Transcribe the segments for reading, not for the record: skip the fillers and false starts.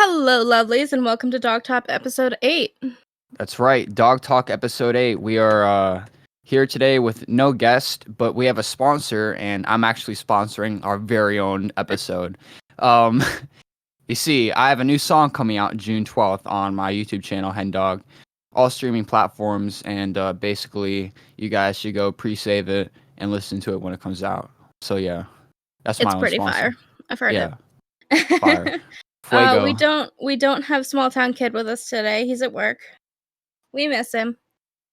Hello, lovelies, and welcome to Dawg Tawk episode 8. That's right, Dawg Talk episode 8. We are here today with no guest, but we have a sponsor, and I'm actually sponsoring our very own episode. Um, you see, I have a new song coming out June 12th on my YouTube channel, Hendawg, all streaming platforms, and basically, you guys should go pre-save it and listen to it when it comes out. So yeah, that's my It's own pretty sponsor. fire. I've heard Yeah, it. fire. Fuego. We don't have Small Town Kid with us today. He's at work. We miss him.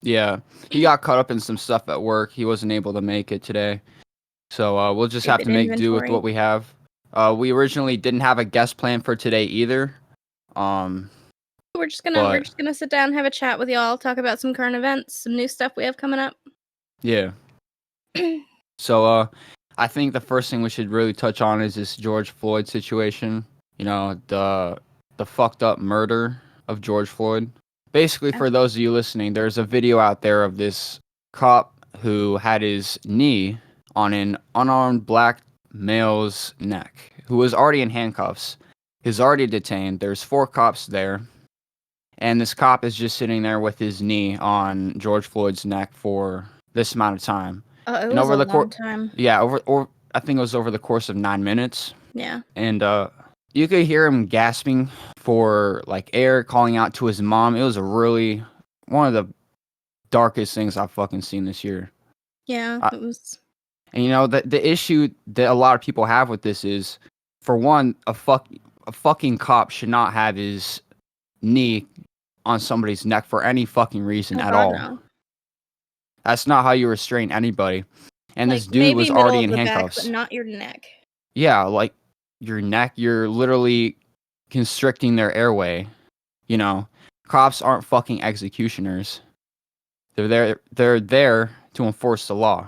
Yeah, he got caught up in some stuff at work. He wasn't able to make it today. So we'll just have to make do with what we have. We originally didn't have a guest plan for today either. We're just gonna sit down, have a chat with y'all, talk about some current events, some new stuff we have coming up. Yeah. So I think the first thing we should really touch on is this George Floyd situation. You know, the fucked up murder of George Floyd. Basically, for those of you listening, there's a video out there of this cop who had his knee on an unarmed black male's neck, who was already in handcuffs. He's already detained. There's 4 cops there. And this cop is just sitting there with his knee on George Floyd's neck for this amount of time. It was a long time. Yeah, I think it was over the course of 9 minutes. Yeah. And you could hear him gasping for like air, calling out to his mom. It was really one of the darkest things I've fucking seen this year. Yeah, it was. And you know, the issue that a lot of people have with this is, for one, a fucking cop should not have his knee on somebody's neck for any fucking reason at all. No. That's not how you restrain anybody. And like, this dude was already in handcuffs. Back, but not your neck. Yeah, like your neck, you're literally constricting their airway. You know, cops aren't fucking executioners. They're there to enforce the law.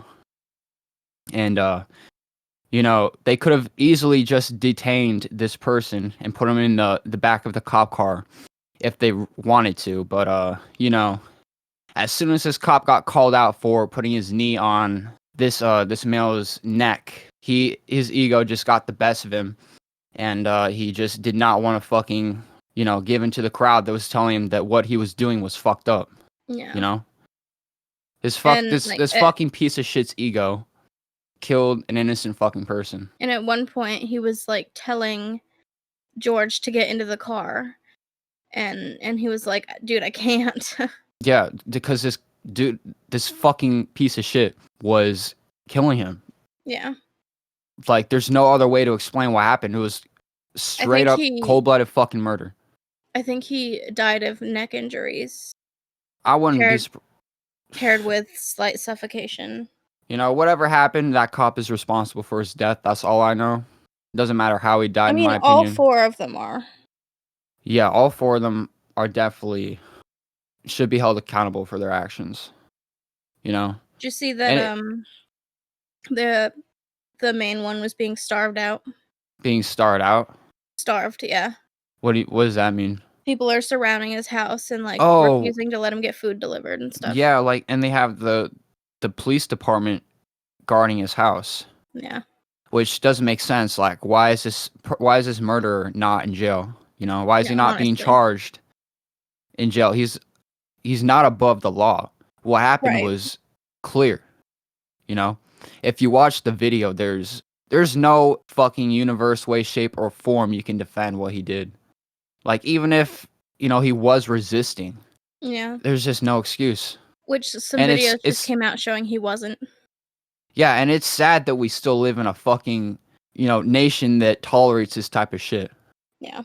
And you know, they could have easily just detained this person and put him in the back of the cop car if they wanted to, but you know, as soon as this cop got called out for putting his knee on this male's neck, his ego just got the best of him, and he just did not want to fucking, you know, give in to the crowd that was telling him that what he was doing was fucked up. Yeah. You know? This fucking piece of shit's ego killed an innocent fucking person. And at one point he was like telling George to get into the car, and he was like, dude, I can't. Yeah, because this fucking piece of shit was killing him. Yeah. Like, there's no other way to explain what happened. It was straight up cold-blooded fucking murder. I think he died of neck injuries. I wouldn't be paired with slight suffocation. You know, whatever happened, that cop is responsible for his death. That's all I know. It doesn't matter how he died, in my opinion. All 4 of them are. Yeah, all 4 of them are definitely should be held accountable for their actions. You know? Did you see that the main one was being starved out? Being starved out? Starved, yeah. What does that mean? People are surrounding his house and like refusing to let him get food delivered and stuff. Yeah, like, and they have the police department guarding his house. Yeah. Which doesn't make sense. Like, why is this murderer not in jail? You know, why is he not being charged in jail? He's not above the law. What happened was clear. You know, if you watch the video, there's no fucking universe, way, shape, or form you can defend what he did. Like, even if, you know, he was resisting. Yeah. There's just no excuse. Which some videos just came out showing he wasn't. Yeah, and it's sad that we still live in a fucking, you know, nation that tolerates this type of shit. Yeah.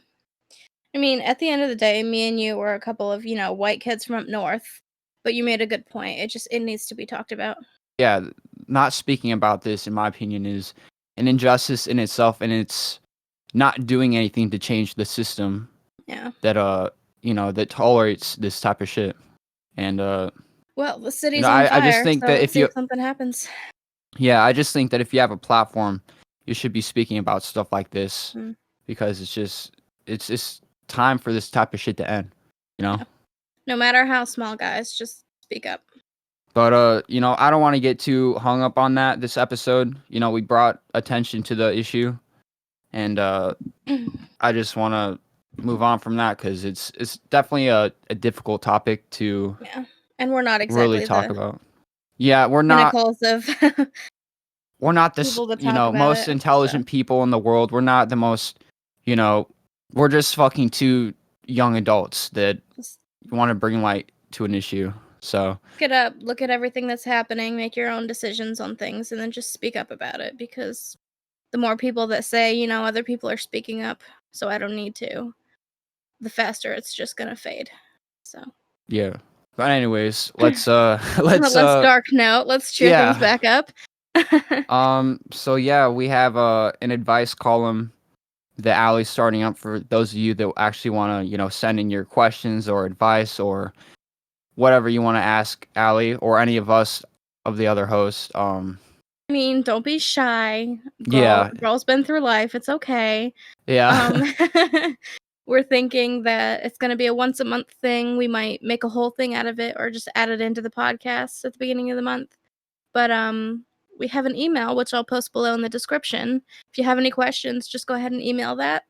I mean, at the end of the day, me and you were a couple of, you know, white kids from up north. But you made a good point. It needs to be talked about. Yeah, not speaking about this, in my opinion, is an injustice in itself, and it's not doing anything to change the system. Yeah. That you know, that tolerates this type of shit. And well, the city's on fire. I just think that if something happens. Yeah, I just think that if you have a platform, you should be speaking about stuff like this, because it's just time for this type of shit to end. You know. Yeah. No matter how small, guys, just speak up. But you know, I don't want to get too hung up on that this episode. You know, we brought attention to the issue, and I just want to move on from that because it's definitely a difficult topic to Yeah. And we're not really exactly talk the about. Yeah, pinnacles of we're not this, people to talk about most it. So intelligent people in the world. We're not the most, you know, we're just fucking two young adults that just want to bring light to an issue. So, look it up, look at everything that's happening, make your own decisions on things, and then just speak up about it because the more people that say, other people are speaking up, so I don't need to, the faster it's just gonna fade. So yeah. But anyways, let's let's let's dark note. Let's cheer things yeah. back up. So yeah, we have an advice column that Allie's starting up for those of you that actually want to, send in your questions or advice or whatever you want to ask Allie or any of us of the other hosts. I mean, don't be shy. Yeah, Girl's been through life. It's okay. yeah, Um, we're thinking that it's gonna be a once a month thing. We might make a whole thing out of it or just add it into the podcast at the beginning of the month. But we have an email which I'll post below in the description. If you have any questions, just go ahead and email that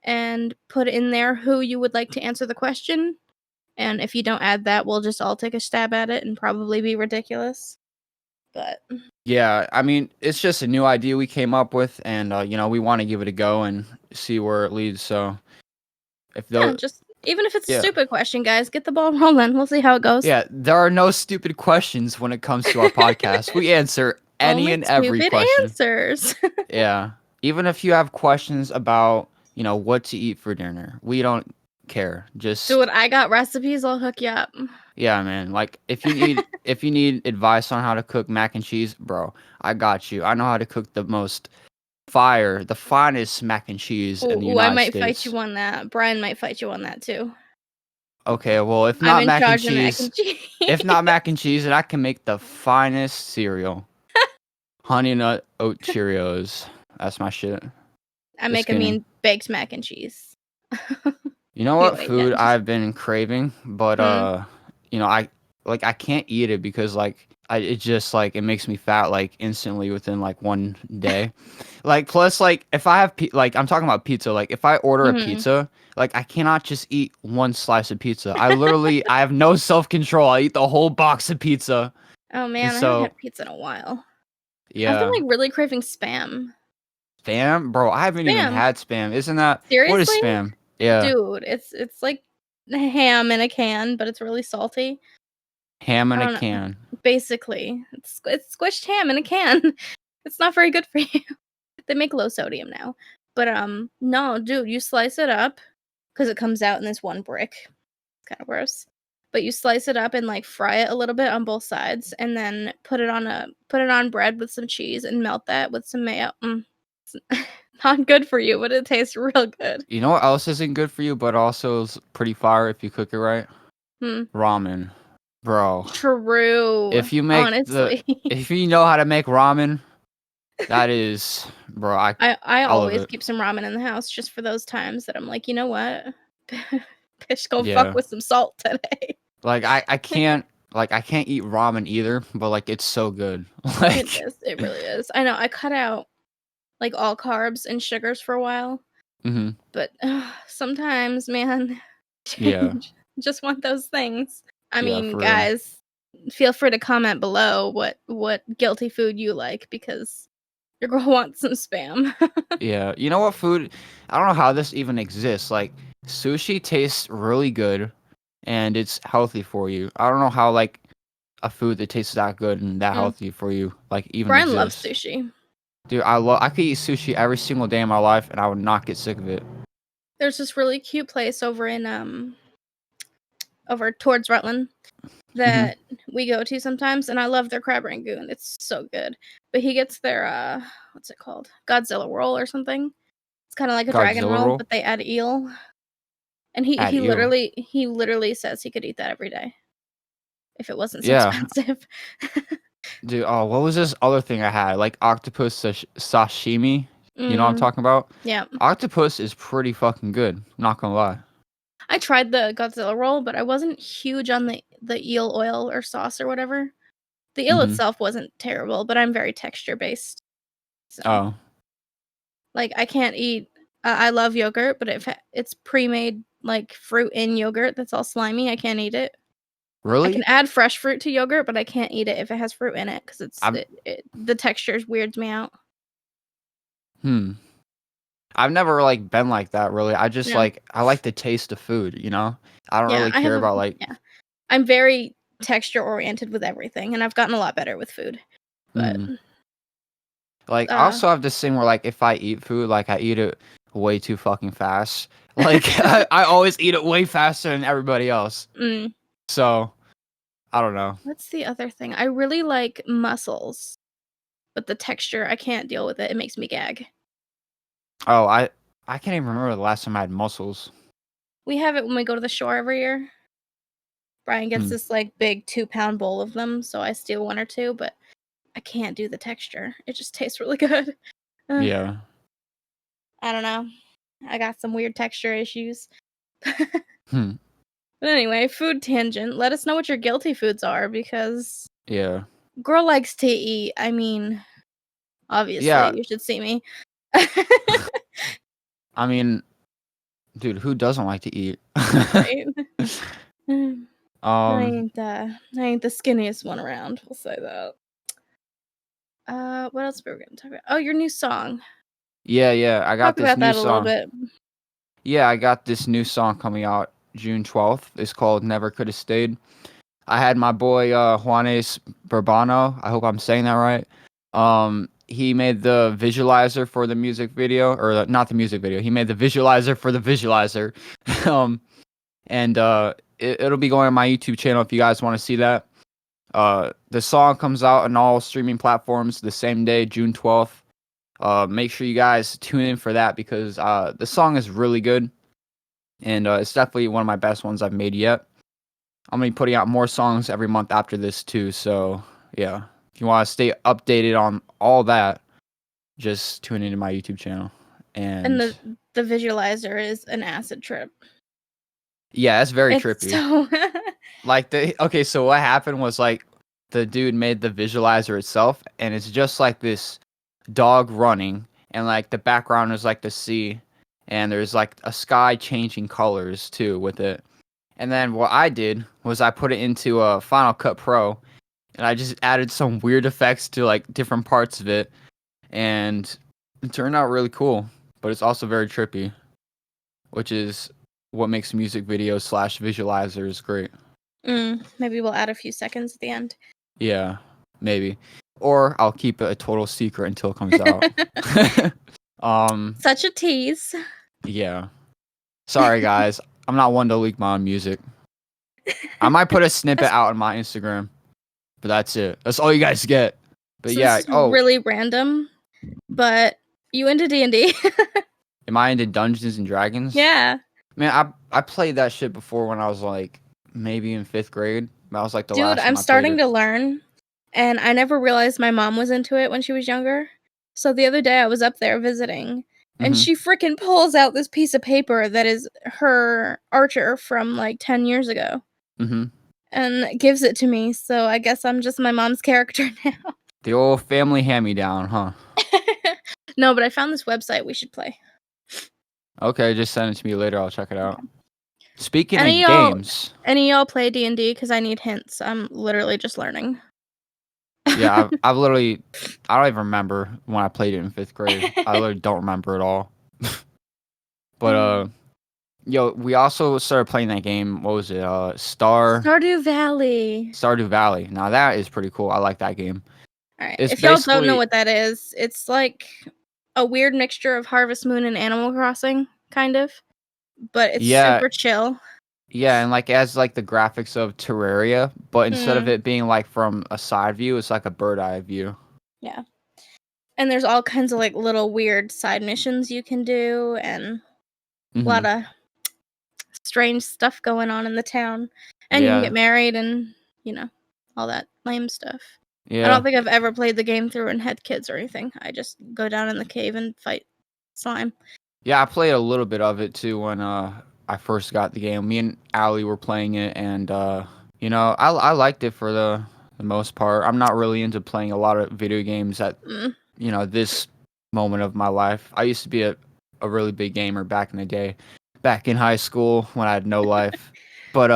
and put in there who you would like to answer the question. And if you don't add that, we'll just all take a stab at it and probably be ridiculous. But yeah. I mean, it's just a new idea we came up with, and we want to give it a go and see where it leads. So if yeah, those, just even if it's a yeah, stupid question, guys, get the ball rolling. We'll see how it goes. yeah, there are no stupid questions when it comes to our podcast. We answer any Only and every stupid question. answers. Yeah. Even if you have questions about, what to eat for dinner, we don't care. Just Dude, I got recipes. I'll hook you up. yeah, man. Like if you need advice on how to cook mac and cheese, bro, I got you. I know how to cook the finest mac and cheese in the Ooh, I United might fight States. you on that. Brian might fight you on that too. Okay, well, I'm in charge of mac and cheese. if not mac and cheese, then I can make the finest cereal. Honey Nut Oat Cheerios. That's my shit. I Just make a kidding. mean baked mac and cheese. You know what Anyway, yeah, food just I've been craving, but mm, I can't eat it because it just like it makes me fat like instantly within like one day. Like plus like if I have like I'm talking about pizza, like if I order a mhm. pizza, like I cannot just eat one slice of pizza. I have no self-control. I eat the whole box of pizza. Oh And man, I haven't so, had pizza in a while. I've been yeah. like really craving spam. Spam? Bro, I haven't even Spam. had spam. Isn't that what is Seriously? spam? Yeah. Dude, it's like ham in a can, but it's really salty. Ham in I a don't know. can. Basically, it's squished ham in a can. It's not very good for you. They make low sodium now. But no, dude, you slice it up because it comes out in this one brick. It's kind of gross. But you slice it up and like fry it a little bit on both sides and then put it on bread with some cheese and melt that with some mayo. It's not good for you, but it tastes real good. You know what else isn't good for you, but also is pretty fire if you cook it right? Hmm. Ramen. Bro, True. if you make Honestly. if you know how to make ramen, that is, bro, I I love always it. keep some ramen in the house just for those times that I'm like, you know what? Bitch, go fuck Yeah. with some salt today. Like I can't eat ramen either, but like it's so good. It Like is. It really is. I know. I cut out like all carbs and sugars for a while, mhm. but sometimes, man, Yeah. change. Just want those things. I Yeah, mean, for real. guys, feel free to comment below what guilty food you like because your girl wants some spam. Yeah. You know what food? I don't know how this even exists. Like sushi tastes really good and it's healthy for you. I don't know how like a food that tastes that good and that Mm. healthy for you like even Brian loves exists. sushi. Dude, I could eat sushi every single day of my life and I would not get sick of it. There's this really cute place over in over towards Rutland Mhm. that we go to sometimes, and I love their crab rangoon. It's so good. But he gets their what's it called? Godzilla roll or something. It's kind of like a dragon Godzilla roll, roll? but they add eel. And he Add he eel. literally he literally says he could eat that every day if it wasn't so Yeah. expensive. Dude, oh, what was this other thing I had? Like octopus sashimi. You know what I'm Mm, talking about? yeah. Octopus is pretty fucking good. Not gonna lie. I tried the Godzilla roll, but I wasn't huge on the eel oil or sauce or whatever. The eel Mhm. itself wasn't terrible, but I'm very texture based. So Oh. like, I can't eat I love yogurt, but if it's pre-made like fruit in yogurt that's all slimy, I can't eat it. I can Really? add fresh fruit to yogurt, but I can't eat it if it has fruit in it because I'm the texture weirds me out. hmm. I've never like been like that really. I just Yeah, like I like the taste of food, you know? I don't yeah. really care about like Yeah. I'm very texture oriented with everything, and I've gotten a lot better with food. But hmm. Like I uh, also have this thing where like if I eat food, like I eat it way too fucking fast. Like I always eat it way faster than everybody else. mm, So I don't know. what's the other thing? I really like mussels, but the texture I can't deal with it. It makes me gag. Oh, I can't even remember the last time I had mussels. We have it when we go to the shore every year. Brian gets Hmm. this like big 2-pound bowl of them, so I steal one or two, but I can't do the texture. It just tastes really good. Uh, Yeah. I don't know. I got some weird texture issues. Hmm. But anyway, food tangent. Let us know what your guilty foods are because Yeah. girl likes to eat. I mean, obviously, Yeah. you should see me. I mean, dude, who doesn't like to eat? Right? I um. ain't the skinniest one around. We'll say that. What else were we gonna talk about? Oh, your new song. Yeah. Yeah. I got Talk this about new that a little song. bit. Yeah, I got this new song coming out June 12th. It's called Never Could Have Stayed. I had my boy Juanes Burbano. I hope I'm saying that right. He made the visualizer for the music video, or not the music video. He made the visualizer for the visualizer. um, and it'll be going on my YouTube channel if you guys want to see that. The song comes out on all streaming platforms the same day, June 12th. Make sure you guys tune in for that because the song is really good, and it's definitely one of my best ones I've made yet. I'm gonna be putting out more songs every month after this too. So yeah, if you want to stay updated on all that, just tune into my YouTube channel. And And the visualizer is an acid trip. yeah, it's very It's trippy. so Like okay, so what happened was like the dude made the visualizer itself, and it's just like this dog running, and like the background is like the sea, and there's like a sky changing colors too with it. And then what I did was I put it into a Final Cut Pro, and I just added some weird effects to like different parts of it, and it turned out really cool. But it's also very trippy, which is what makes music videos slash visualizers great. maybe we'll add a few seconds at the end. Yeah, maybe, or I'll keep it a total secret until it comes out. Such a tease. Yeah. Sorry guys, I'm not one to leak my own music. I might put a snippet out on my Instagram, but that's it. That's all you guys get. But So this yeah, is oh, really random, but you into D&D? am I into Dungeons and Dragons? Yeah. Man, I played that shit before when I was like maybe in 5th grade. That was like the Dude, last time I'm I played starting it. to learn, and I never realized my mom was into it when she was younger. So the other day I was up there visiting, and Mhm. she freaking pulls out this piece of paper that is her Archer from like 10 years ago Mhm. and gives it to me. So I guess I'm just my mom's character now. The old family hand-me-down, huh? No, but I found this website we should play. Okay, just send it to me later. I'll check it out. Speaking Any of y'all games, any y'all play D&D cuz I need hints. I'm literally just learning. yeah, I've literally I don't even remember when I played it in 5th grade. I literally don't remember at all. But yo, we also started playing that game. What was it? Stardew Valley. Stardew Valley. Now that is pretty cool. I like that game. All right. It's If y'all don't know basically what that is, it's like a weird mixture of Harvest Moon and Animal Crossing, kind of, but it's yeah, super chill. yeah, and like it has like the graphics of Terraria, but instead of Mm, it being like from a side view, it's like a bird eye view. yeah. And there's all kinds of like little weird side missions you can do and a lot Mhm. of strange stuff going on in the town. And you can get Yeah. married and, you know, all that lame stuff. I don't Yeah. think I've ever played the game through and had kids or anything. I just go down in the cave and fight slime. Yeah, I played a little bit of it too when I first got the game. Me and Allie were playing it, and you know, I liked it for the most part. I'm not really into playing a lot of video games at Mm. you know this moment of my life. I used to be a a really big gamer back in the day, back in high school when I had no life. But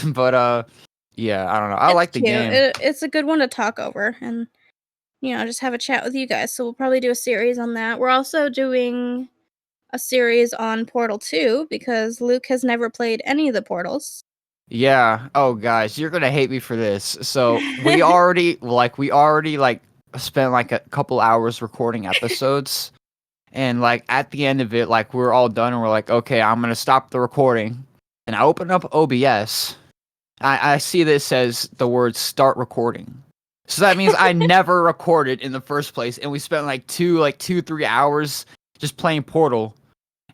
Bro, yeah, I don't know. I it's like the cute. game. It's a good one to talk over and just have a chat with you guys. So we'll probably do a series on that. We're also doing a series on Portal 2 because Luke has never played any of the Portals. Yeah. Oh, guys, you're gonna hate me for this. So we already like spent like a couple hours recording episodes, and like at the end of it, like we're all done, and we're like, okay, I'm gonna stop the recording, and I open up OBS. I see that it says the word "start recording," so that means I never recorded in the first place, and we spent like 3 hours just playing Portal.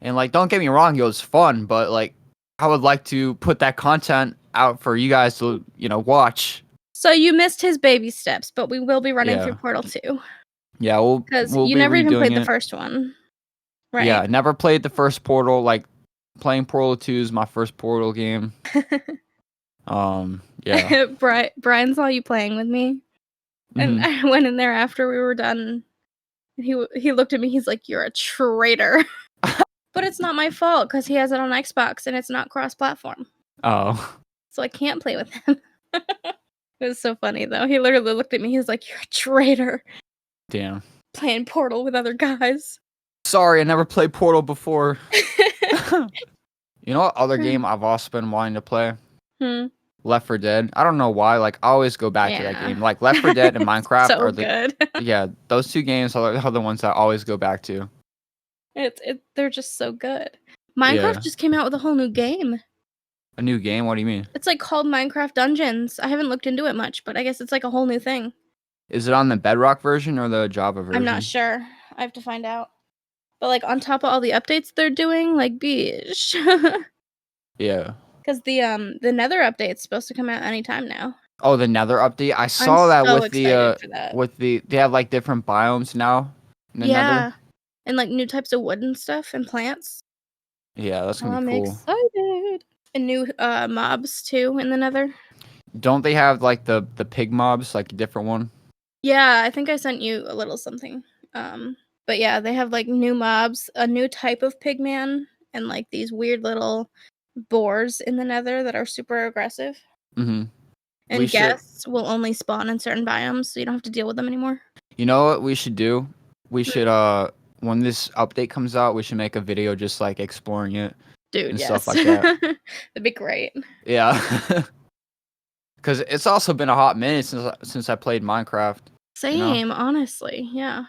And like, don't get me wrong, it was fun, but like, I would like to put that content out for you guys to, watch. So you missed his baby steps, but we will be running through Yeah, Portal 2 yeah, we'll because we'll you be never even redoing played the it. first one, Yeah, right? I never played the first Portal. Like, playing Portal 2 is my first Portal game. Yeah. Brian saw you playing with me, and Hmm. I went in there after we were done. And he looked at me. He's like, "You're a traitor," but it's not my fault because he has it on Xbox and it's not cross-platform, Oh, so I can't play with him. It was so funny though. He literally looked at me. He's like, "You're a traitor, damn. playing Portal with other guys." Sorry, I never played Portal before. You know what other game I've also been wanting to play? Hmm. Left 4 Dead. I don't know why. Like, I always go back to that Yeah. game. Like, Left 4 Dead and It's Minecraft so are the good. yeah, those two games are the ones I always go back to. They're just so good. Minecraft Yeah. just came out with a whole new game. A new game? What do you mean? It's like called Minecraft Dungeons. I haven't looked into it much, but I guess it's like a whole new thing. Is it on the Bedrock version or the Java I'm not version? sure. I have to find out. But like on top of all the updates they're doing, like beesh. Yeah. Because the Nether update's supposed to come out anytime now. Oh, the Nether update. I I'm saw that so excited for that. they have like different biomes now in the Nether. Yeah. And like new types of wood and stuff and plants. Yeah, that's gonna be I'm cool. excited. And new mobs too in the Nether. Don't they have like the pig mobs, like a different one? Yeah, I think I sent you a little something. But yeah, they have like new mobs, a new type of pigman, and like these weird little boars in the Nether that are super aggressive. Mm-hmm. We And should. guests will only spawn in certain biomes, so you don't have to deal with them anymore. You know what we should do? We Hmm. should when this update comes out, we should make a video just like exploring it Dude, and stuff yes. like that. That'd be great. Yeah. Because it's also been a hot minute since I played Minecraft. Same, honestly. Yeah.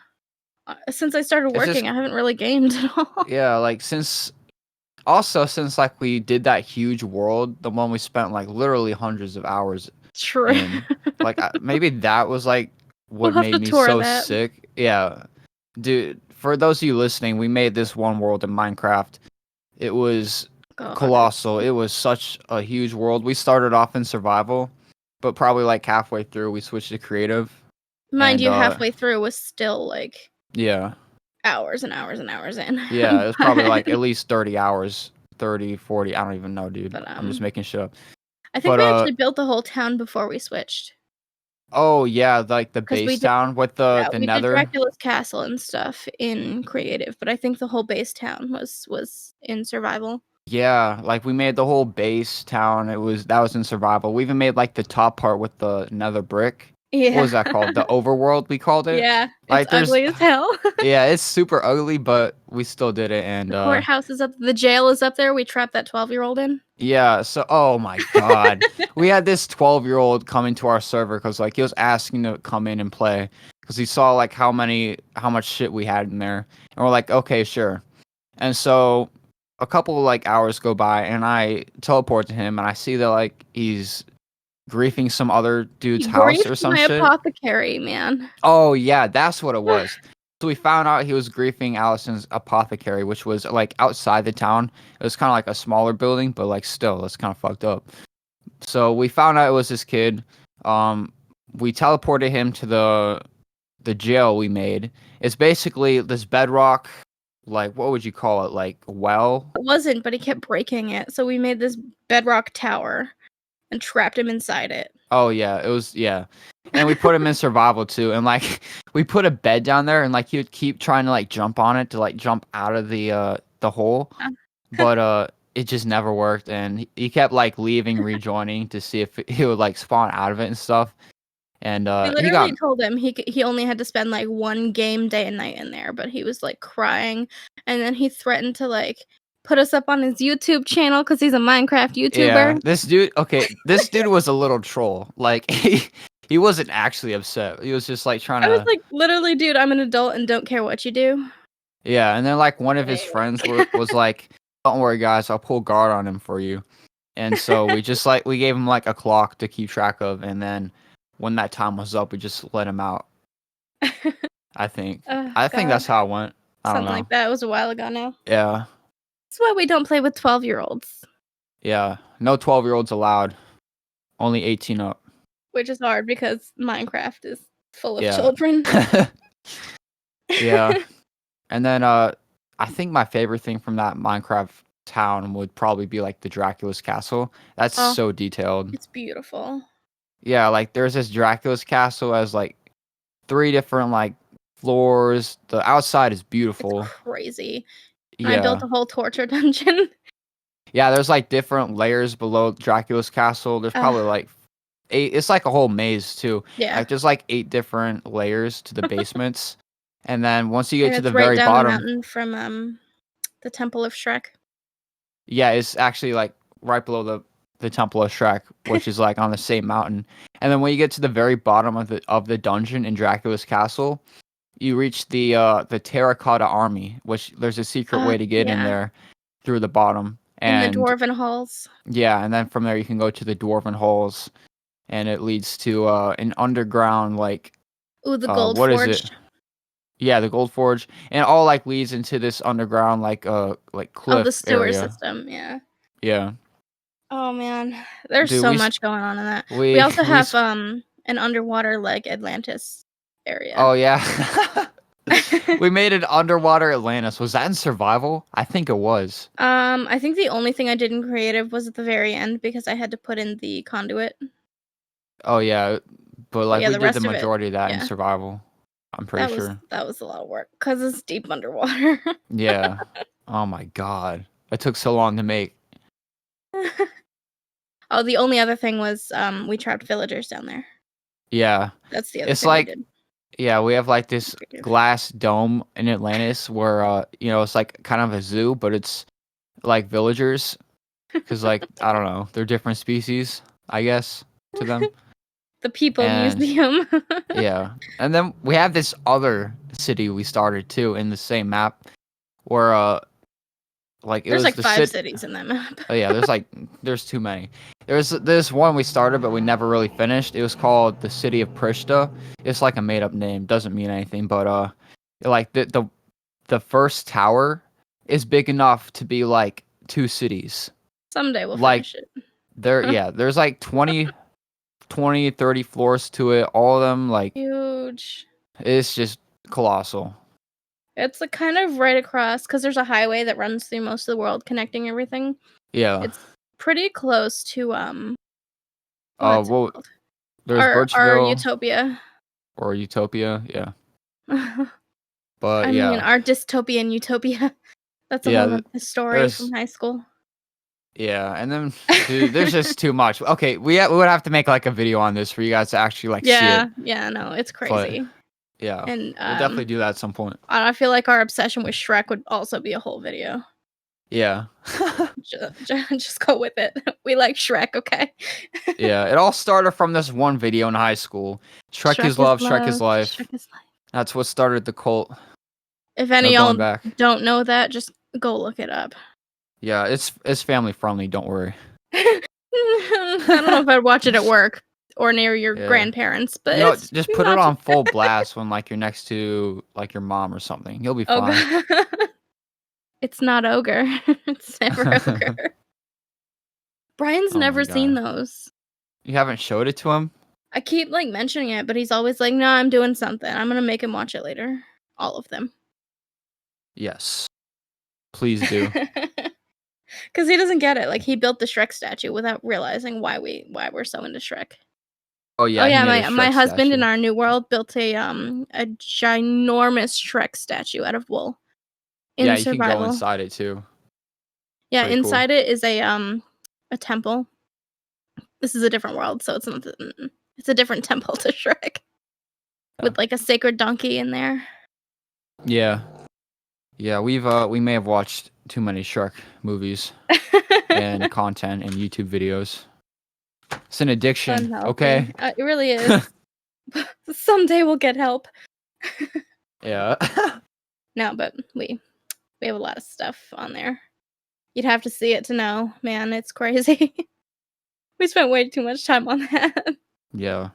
Since I started It's just working, I haven't really gamed at all. yeah, like since like we did that huge world, the one we spent like literally hundreds of hours True. in, like maybe that was like We'll what have made to me tour so that. sick. Yeah, dude. For those of you listening, we made this one world in Minecraft. It was God. colossal. It was such a huge world. We started off in survival, but probably like halfway through we switched to creative. Mind And you, halfway through was still like yeah. hours and hours and hours in. Yeah, it was probably like but at least 30 hours, 30, 40. I don't even know, dude. but I'm just making shit up. I think But we actually built the whole town before we switched. oh yeah, like the Because base town with the we did nether. Dracula's castle and stuff in creative, but I think the whole base town was in survival. Yeah, like we made the whole base town. That was in survival. We even made like the top part with the nether brick. What Yeah. was that called? The overworld we called it. Yeah, it's Like there's ugly as hell. yeah, it's super ugly, but we still did it and The courthouse is up, the jail is up there. We trapped that 12-year-old in. yeah, so oh my god. We had this 12-year-old come into our server cuz like he was asking to come in and play cuz he saw like how much shit we had in there. And we're like, "Okay, sure." And so a couple like hours go by and I teleport to him and I see that like he's griefing some other dude's He house or griefed some my shit. apothecary, man. Oh yeah, that's what it was. So we found out he was griefing Allison's apothecary, which was like outside the town. It was kind of like a smaller building, but like still, it's kind of fucked up. So we found out it was this kid. Um, we teleported him to the jail we made. It's basically this bedrock, like what would you call it? Like well. It wasn't, but he kept breaking it, so we made this bedrock tower and trapped him inside it. Oh yeah, it was and we put him in survival too, and like we put a bed down there, and like he would keep trying to like jump on it to like jump out of the hole, but it just never worked, and he kept like leaving, rejoining to see if he would like spawn out of it and stuff, and We he got literally told him he only had to spend like one game day and night in there, but he was like crying, and then he threatened to like put us up on his YouTube channel because he's a Minecraft yeah, YouTuber. this dude was a little troll. Like he wasn't actually upset. He was just like trying I was to like, literally, dude, I'm an adult and don't care what you do. yeah, and then like one of his Anyway. friends was like, "Don't worry, guys, I'll pull guard on him for you." And so we just like we gave him like a clock to keep track of, and then when that time was up, we just let him out. I think. I think God. that's how it went. I don't Something know. like that. It was a while ago now. Yeah, That's why we don't play with 12-year-olds, yeah. No 12-year-olds allowed. Only 18 up. which is hard because Minecraft is full of Yeah. children. Yeah. And then I think my favorite thing from that Minecraft town would probably be like the Dracula's castle. That's Oh, so detailed. it's beautiful. Yeah, like there's this Dracula's castle as like 3 different like floors. The outside is It's beautiful. crazy. And I built Yeah. a whole torture dungeon. Yeah, there's like different layers below Dracula's castle. There's probably like 8, it's like a whole maze too. Yeah. Like there's like 8 different layers to the basements. And then once you get And to the it's right very down the bottom, mountain from the Temple of Shrek. yeah, it's actually like right below the Temple of Shrek, which is like on the same mountain. And then when you get to the very bottom of the dungeon in Dracula's castle, you reach the Terracotta Army, which there's a secret way to get in Yeah. there through the bottom. In the And Dwarven halls. yeah, and then from there you can go to the Dwarven halls, and it leads to an underground like Ooh, the Gold what is it? Forge. Yeah, the Gold Forge, and it all like leads into this underground like Oh, the cliff sewer area. system, yeah. Yeah, Oh man, there's dude, so much going on in that. We we also we have an underwater like Atlantis area. oh yeah, we made an underwater Atlantis. Was that in survival? I think it was. I think the only thing I did in creative was at the very end because I had to put in the conduit. Oh yeah, but But like yeah, we the did the rest of it, majority of that in yeah, survival. I'm pretty sure. that was a lot of work because it's deep underwater. Yeah. Oh my god, it took so long to make. Oh, the only other thing was we trapped villagers down there. Yeah, That's the other it's thing we like did. yeah, we have like this Creative. glass dome in Atlantis where it's like kind of a zoo, but it's like villagers because like I don't know, they're different species, I guess, to them. The People And Museum. yeah, and then we have this other city we started too in the same map where like it There's was like the 5 city. cities in that map. Oh yeah, there's too many. There's this one we started but we never really finished. It was called the City of Prishta. It's like a made up name, doesn't mean anything, but like the first tower is big enough to be like 2 cities. Someday we'll Like finish it. there's like 20, 30 floors to it. All of them like Huge. it's just colossal. It's like kind of right across because there's a highway that runs through most of the world connecting everything. Yeah. It's pretty close to what's it Well, called? there's Our Birchville utopia. or Utopia, yeah. I But mean, yeah. our dystopian utopia. That's a whole Yeah, nother story there's from high school. yeah, and then dude, there's just too much. Okay, we would have to make like a video on this for you guys to actually like see it. Yeah, no, it's But crazy. yeah, And we'll definitely do that at some point. I feel like our obsession with Shrek would also be a whole video. Yeah. Just go with it. We like Shrek, okay? Yeah, it all started from this one video in high school. Shrek is love, Shrek is life. Shrek is life. That's what started the cult. If any No y'all going back. don't know that, just go look it up. Yeah, it's family friendly, don't worry. I don't know if I'd watch it at work or near your Yeah. grandparents, but Just put it on full blast when like you're next to like your mom or something. You'll be fine. It's not ogre. It's never ogre. Brian's Oh my never seen God. those. You haven't showed it to him? I keep like mentioning it, but he's always like, "No, I'm doing something. I'm gonna make him watch it later." All of them. Yes. Please do. Because he doesn't get it. Like he built the Shrek statue without realizing why we're so into Shrek. Oh Oh yeah, he yeah, made a my Shrek husband in statue. our new world built a ginormous Shrek statue out of wool Yeah, in you can go survival. inside it too. Yeah, Pretty cool. inside it is a temple. This is a different world, so it's a different temple to Shrek Yeah. with like a sacred donkey in there. Yeah. Yeah, we may have watched too many Shrek movies and content and YouTube videos. It's an addiction, okay? Unhealthy. It really is. Someday we'll get help. Yeah. No, but we have a lot of stuff on there. You'd have to see it to know. Man, it's crazy. We spent way too much time on that. Yeah.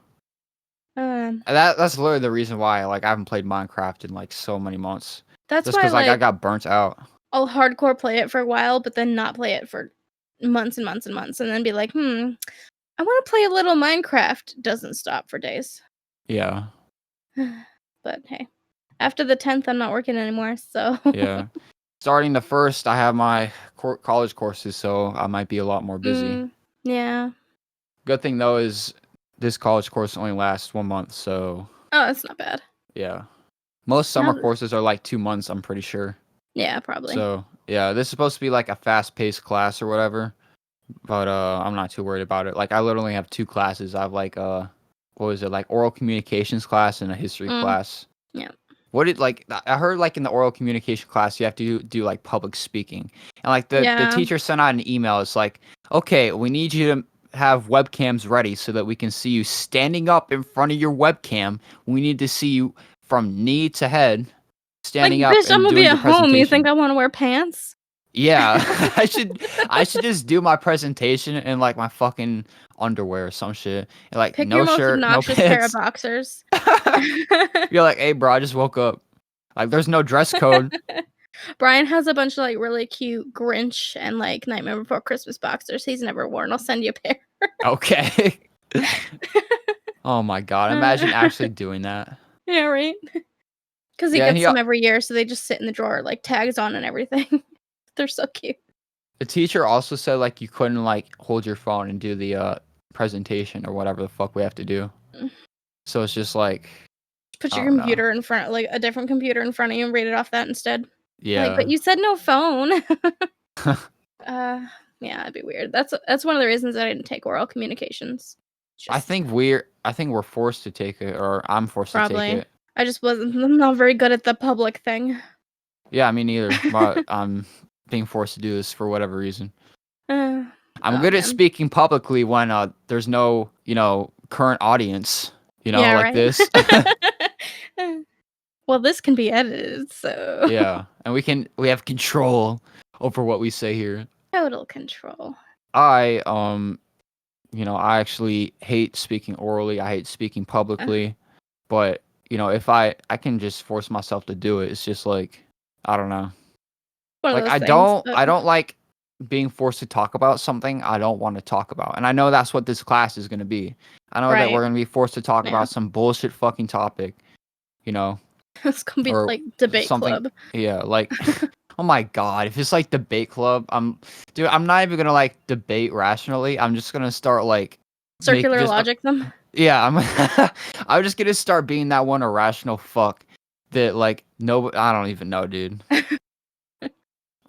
Um, That's literally the reason why like I haven't played Minecraft in like so many months. that's Just why because like I like got burnt out. I'll hardcore play it for a while, but then not play it for months and months and months, and then be like, I want to play a little Minecraft. Doesn't stop for days. Yeah. But hey, after the 10th, I'm not working anymore, so Yeah. Starting the first, I have my college courses, so I might be a lot more busy. Yeah. Good thing though is this college course only lasts 1 month, so Oh, that's not bad. yeah. Most summer Now, courses are like 2 months, I'm pretty sure. yeah, probably. So yeah, this is supposed to be like a fast-paced class or whatever, but I'm not too worried about it. Like I literally have two classes. I have like what was it, like oral communications class and a history class. Yeah. What did like I heard like in the oral communication class you have to do like public speaking, and like the Yeah. teacher sent out an email. It's like, okay, we need you to have webcams ready so that we can see you standing up in front of your webcam. We need to see you from knee to head, Like, standing up bitch, I'm and gonna be doing your at home. You think presentation. I want to wear pants? Yeah, I should just do my presentation in like my fucking underwear or some shit. And, like Pick no your most shirt, no obnoxious pair of pants. boxers. You're like, hey, bro, I just woke up. Like, there's no dress code. Brian has a bunch of like really cute Grinch and like Nightmare Before Christmas boxers he's never worn. I'll send you a pair. Okay. Oh my god, imagine actually doing that. Yeah, right? Because he Yeah, and gets them every year, so they just sit in the drawer, like tags on and everything. They're so cute. the teacher also said like you couldn't like hold your phone and do the presentation or whatever the fuck we have to do. So it's just like Put I your don't know. computer in front, like a different computer in front of you, and read it off that instead. Yeah. Like, but you said no phone. Yeah, it'd be weird. That's one of the reasons I didn't take oral communications. I think we're forced to take it, or I'm forced to take Probably. it. I'm not very good at the public thing. Yeah, me neither. But I'm being forced to do this for whatever reason. I'm good at Man. speaking publicly when there's no, current audience, Yeah, like right. this. Well, this can be edited, so Yeah, and we have control over what we say here. total control. I I actually hate speaking orally. I hate speaking publicly. But, if I can just force myself to do it. It's just like I don't know. One of Like those I things, don't like being forced to talk about something I don't want to talk about. And I know that's what this class is going to be. I know that we're Right. going to be forced to talk Yeah. about some bullshit fucking topic, It's gonna be or like debate something. club. Yeah, like oh my god, if it's like debate club, I'm not even going to like debate rationally. I'm just going to start like Circular logic them. yeah, I'm just going to start being that one irrational fuck that like no I don't even know, dude.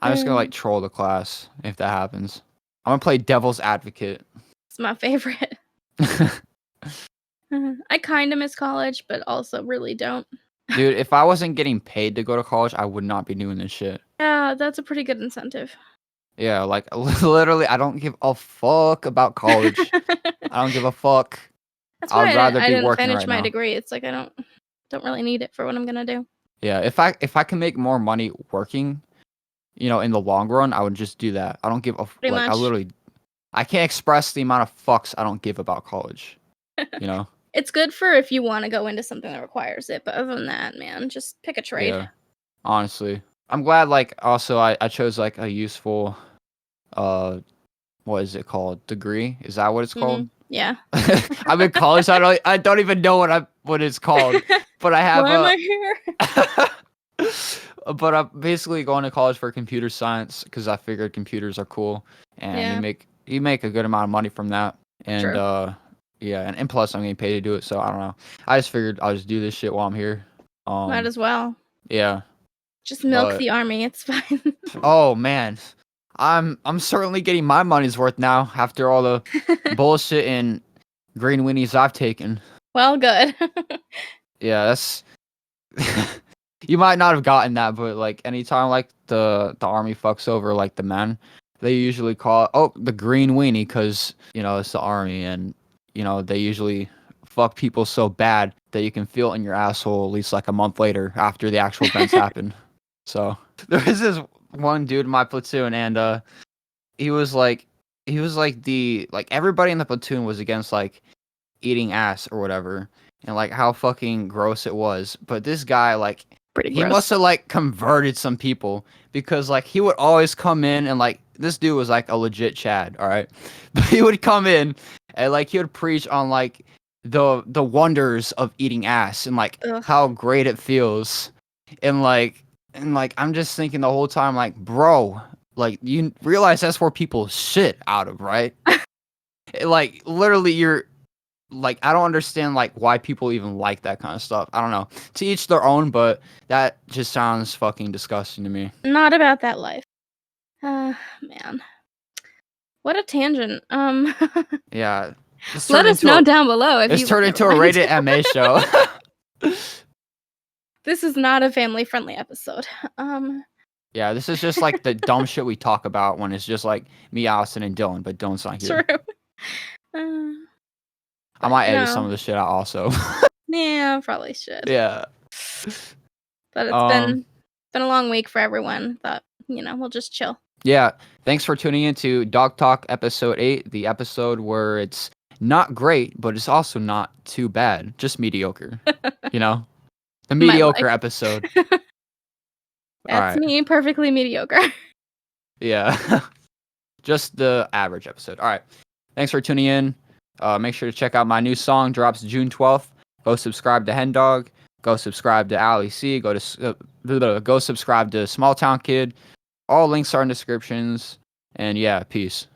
I'm just going to like troll the class if that happens. I'm going to play devil's advocate. It's my favorite. I kind of miss college, but also really don't. Dude, if I wasn't getting paid to go to college, I would not be doing this shit. Yeah, that's a pretty good incentive. Yeah, like literally, I don't give a fuck about college. I don't give a fuck. That's why I'd rather I be didn't working finish right my now. degree. It's like I don't really need it for what I'm gonna do. Yeah, if I can make more money working, in the long run, I would just do that. I don't give a Pretty like. much. I can't express the amount of fucks I don't give about college. It's good for if you want to go into something that requires it, but other than that, man, just pick a trade. Yeah, honestly, I'm glad. Like, also, I chose like a useful, what is it called? Degree? Is that what it's called? Yeah. I'm in college. So I don't even know what it's called. But I have Why am I here? But I'm basically going to college for computer science because I figured computers are cool and you make a good amount of money from that. And True. Yeah, and plus I'm getting paid to do it, so I don't know. I just figured I'll just do this shit while I'm here. Might as well. Yeah. Just milk But the army. It's fine. oh man, I'm certainly getting my money's worth now after all the bullshit and green weenies I've taken. Well, good. Yeah, that's you might not have gotten that, but like anytime like the army fucks over like the men, they usually call it, oh, the green weenie, because you know it's the army, and you know they usually fuck people so bad that you can feel it in your asshole at least like a month later after the actual events happen. So there was this one dude in my platoon, and he was like the like everybody in the platoon was against like eating ass or whatever, and like how fucking gross it was. But this guy, like, Pretty he gross. must have like converted some people, because like he would always come in and like this dude was like a legit Chad, all right. But he would come in and like he would preach on like the wonders of eating ass and like Ugh. how great it feels, and like I'm just thinking the whole time, like, bro, like you realize that's where people shit out of, right? Like literally you're like, I don't understand like why people even like that kind of stuff. I don't know. To each their own, but that just sounds fucking disgusting to me. Not about that life. Man. What a tangent. Yeah. This Let turned us into know a down below if this you turned would into a ever like rated to. MA show. This is not a family-friendly episode. Yeah, this is just like the dumb shit we talk about when it's just like me, Allison, and Dylan, but Dylan's not here. True. I might edit some No. of this shit out also. Yeah, probably should. Yeah. But it's been a long week for everyone. Thought, we'll just chill. Yeah. Thanks for tuning in to Dawg Talk episode 8, the episode where it's not great, but it's also not too bad. Just mediocre. You know? The My mediocre life. episode. That's Alright. me, perfectly mediocre. Yeah. Just the average episode. Alright. Thanks for tuning in. Make sure to check out my new song, drops June 12th. Go subscribe to Hendawg. Go subscribe to Ali C. Go subscribe to Small Town Kid. All links are in descriptions. And yeah, peace.